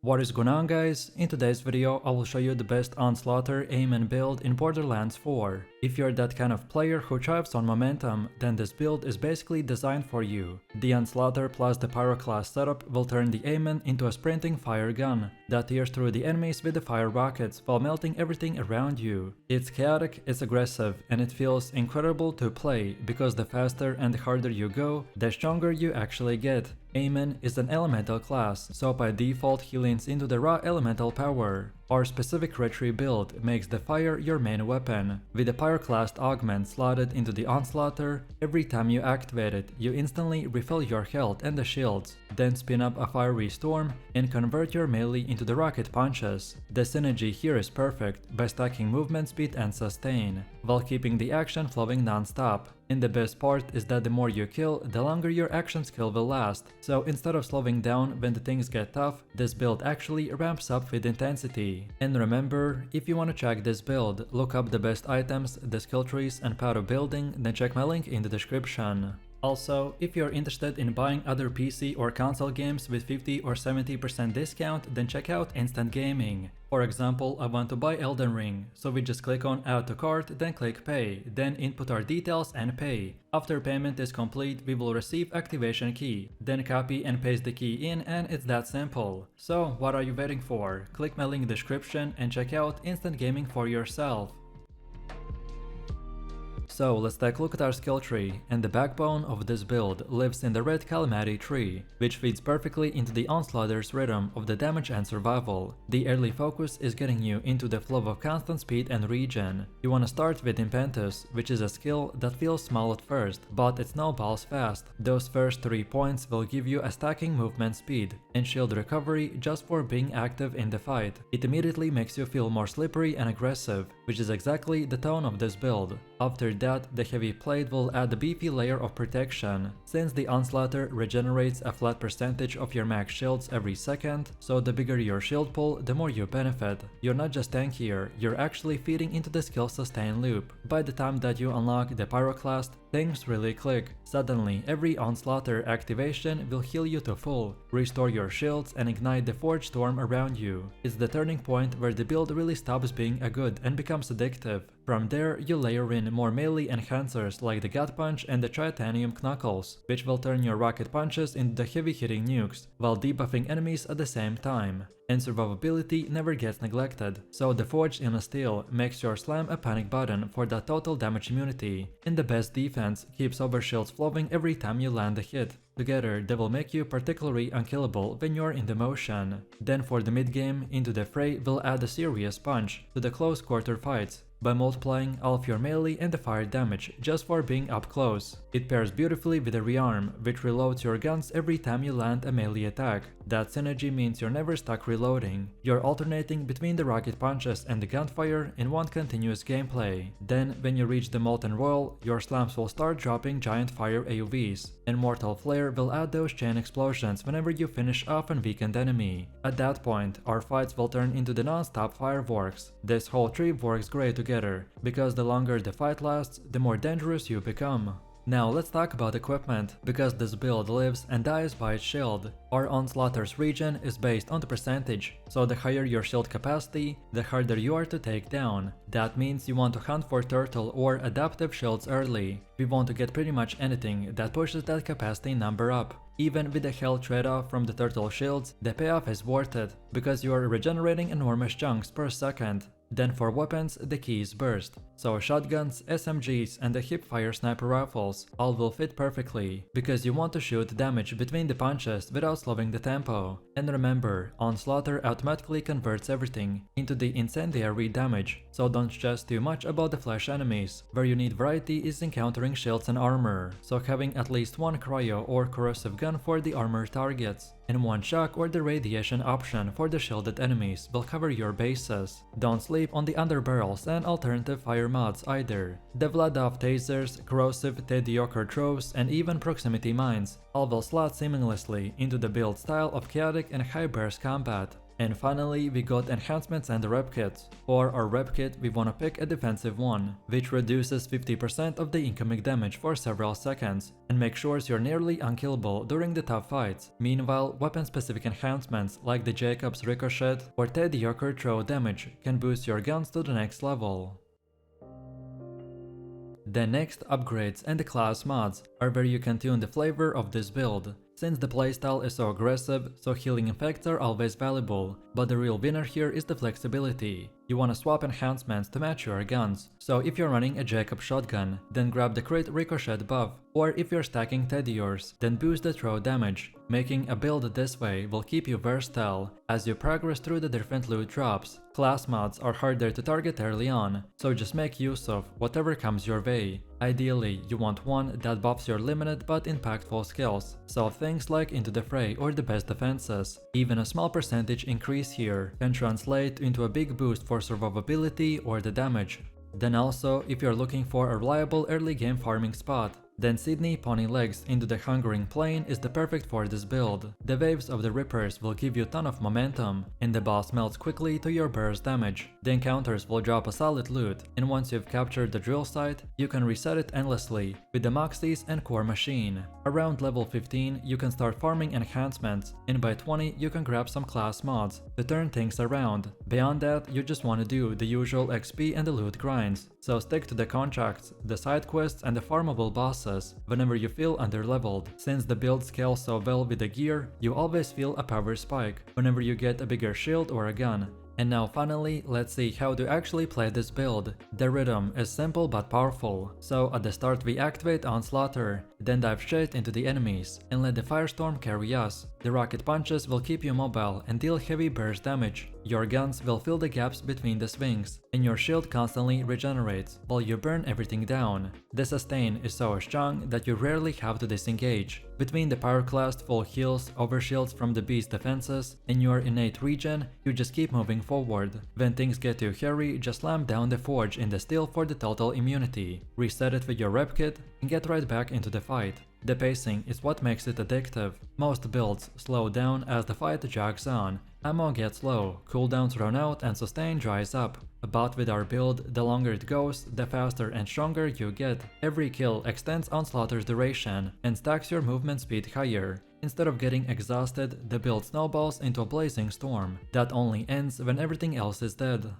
What is going on, guys? In today's video I will show you the best onslaughter Amon build in Borderlands 4. If you're that kind of player who thrives on momentum, then this build is basically designed for you. The onslaughter plus the pyroclast setup will turn the Amon into a sprinting fire gun that tears through the enemies with the fire rockets while melting everything around you. It's chaotic, it's aggressive, and it feels incredible to play because the faster and harder you go, the stronger you actually get. Amon is an elemental class, so by default he leans into the raw elemental power. Our specific retreat build makes the fire your main weapon. With the pyroclast augment slotted into the onslaughter, every time you activate it, you instantly refill your health and the shields, then spin up a fiery storm and convert your melee into the rocket punches. The synergy here is perfect by stacking movement speed and sustain, while keeping the action flowing non-stop. And the best part is that the more you kill, the longer your action skill will last. So instead of slowing down when the things get tough, this build actually ramps up with intensity. And remember, if you want to check this build, look up the best items, the skill trees and power building, then check my link in the description. Also, if you're interested in buying other PC or console games with 50 or 70% discount, then check out Instant Gaming. For example, I want to buy Elden Ring, so we just click on Add to Cart, then click Pay, then input our details and pay. After payment is complete, we will receive activation key, then copy and paste the key in, and it's that simple. So what are you waiting for? Click my link in the description and check out Instant Gaming for yourself. So let's take a look at our skill tree, and the backbone of this build lives in the red calamity tree, which feeds perfectly into the onslaughter's rhythm of the damage and survival. The early focus is getting you into the flow of constant speed and regen. You wanna start with Impetus, which is a skill that feels small at first, but it snowballs fast. Those first 3 points will give you a stacking movement speed and shield recovery just for being active in the fight. It immediately makes you feel more slippery and aggressive, which is exactly the tone of this build. After that, the heavy plate will add a beefy layer of protection, since the onslaughter regenerates a flat percentage of your max shields every second, so the bigger your shield pull, the more you benefit. You're not just tankier, you're actually feeding into the skill sustain loop. By the time that you unlock the pyroclast, things really click. Suddenly, every onslaughter activation will heal you to full, restore your shields and ignite the forge storm around you. It's the turning point where the build really stops being a good and becomes addictive. From there, you layer in more melee enhancers like the gut punch and the titanium knuckles, which will turn your rocket punches into the heavy hitting nukes, while debuffing enemies at the same time. And survivability never gets neglected, so the forged in steel makes your slam a panic button for that total damage immunity, and the best defense keeps overshields flowing every time you land a hit. Together, they will make you particularly unkillable when you're in the motion. Then for the mid game, Into the Fray will add a serious punch to the close quarter fights by multiplying all of your melee and the fire damage just for being up close. It pairs beautifully with a rearm, which reloads your guns every time you land a melee attack. That synergy means you're never stuck reloading. You're alternating between the rocket punches and the gunfire in one continuous gameplay. Then, when you reach the Molten Royal, your slams will start dropping giant fire AoVs, and Mortal Flare will add those chain explosions whenever you finish off an weakened enemy. At that point, our fights will turn into the non-stop fireworks. This whole tree works great together, because the longer the fight lasts, the more dangerous you become. Now let's talk about equipment, because this build lives and dies by its shield. Our onslaughter's regen is based on the percentage, so the higher your shield capacity, the harder you are to take down. That means you want to hunt for turtle or adaptive shields early. We want to get pretty much anything that pushes that capacity number up. Even with the health trade-off from the turtle shields, the payoff is worth it, because you are regenerating enormous chunks per second. Then for weapons, the key is burst. So shotguns, SMGs and the hipfire sniper rifles all will fit perfectly, because you want to shoot damage between the punches without slowing the tempo. And remember, onslaughter automatically converts everything into the incendiary damage, so don't stress too much about the flash enemies. Where you need variety is encountering shields and armor, so having at least one cryo or corrosive gun for the armor targets, and one shock or the radiation option for the shielded enemies will cover your bases. Don't sleep on the underbarrels and alternative fire mods either. The Vladov tasers, corrosive Tedioker throws and even proximity mines all will slot seamlessly into the build style of chaotic and high burst combat. And finally, we got enhancements and rep kits. For our rep kit, we wanna pick a defensive one, which reduces 50% of the incoming damage for several seconds, and make sure you're nearly unkillable during the tough fights. Meanwhile, weapon-specific enhancements like the Jacob's Ricochet or Teddy Yoker throw damage can boost your guns to the next level. The next upgrades and the class mods are where you can tune the flavor of this build. Since the playstyle is so aggressive, so healing effects are always valuable, but the real winner here is the flexibility. You wanna swap enhancements to match your guns, so if you're running a Jacob shotgun, then grab the crit ricochet buff, or if you're stacking Teddy yours, then boost the throw damage. Making a build this way will keep you versatile as you progress through the different loot drops. Class mods are harder to target early on, so just make use of whatever comes your way. Ideally, you want one that buffs your limited but impactful skills, so things like Into the Fray or the best defenses. Even a small percentage increase here can translate into a big boost for survivability or the damage. Then also, if you're looking for a reliable early game farming spot, then Sydney Pony Legs into the Hungering Plain is the perfect for this build. The waves of the Rippers will give you a ton of momentum, and the boss melts quickly to your burst damage. The encounters will drop a solid loot, and once you've captured the drill site, you can reset it endlessly with the Moxies and Core Machine. Around level 15, you can start farming enhancements, and by 20 you can grab some class mods to turn things around. Beyond that, you just want to do the usual XP and the loot grinds, so stick to the contracts, the side quests and the farmable bosses whenever you feel underleveled. Since the build scales so well with the gear, you always feel a power spike whenever you get a bigger shield or a gun. And now finally, let's see how to actually play this build. The rhythm is simple but powerful, so at the start we activate Onslaughter, then dive straight into the enemies, and let the Firestorm carry us. The rocket punches will keep you mobile and deal heavy burst damage. Your guns will fill the gaps between the swings, and your shield constantly regenerates while you burn everything down. The sustain is so strong that you rarely have to disengage. Between the pyroclast full heals, overshields from the beast defenses, and your innate regen, you just keep moving forward. When things get too hairy, just slam down the forge in the steel for the total immunity. Reset it with your rep kit, and get right back into the fight. The pacing is what makes it addictive. Most builds slow down as the fight drags on. Ammo gets low, cooldowns run out and sustain dries up. But with our build, the longer it goes, the faster and stronger you get. Every kill extends Onslaughters' duration and stacks your movement speed higher. Instead of getting exhausted, the build snowballs into a blazing storm that only ends when everything else is dead.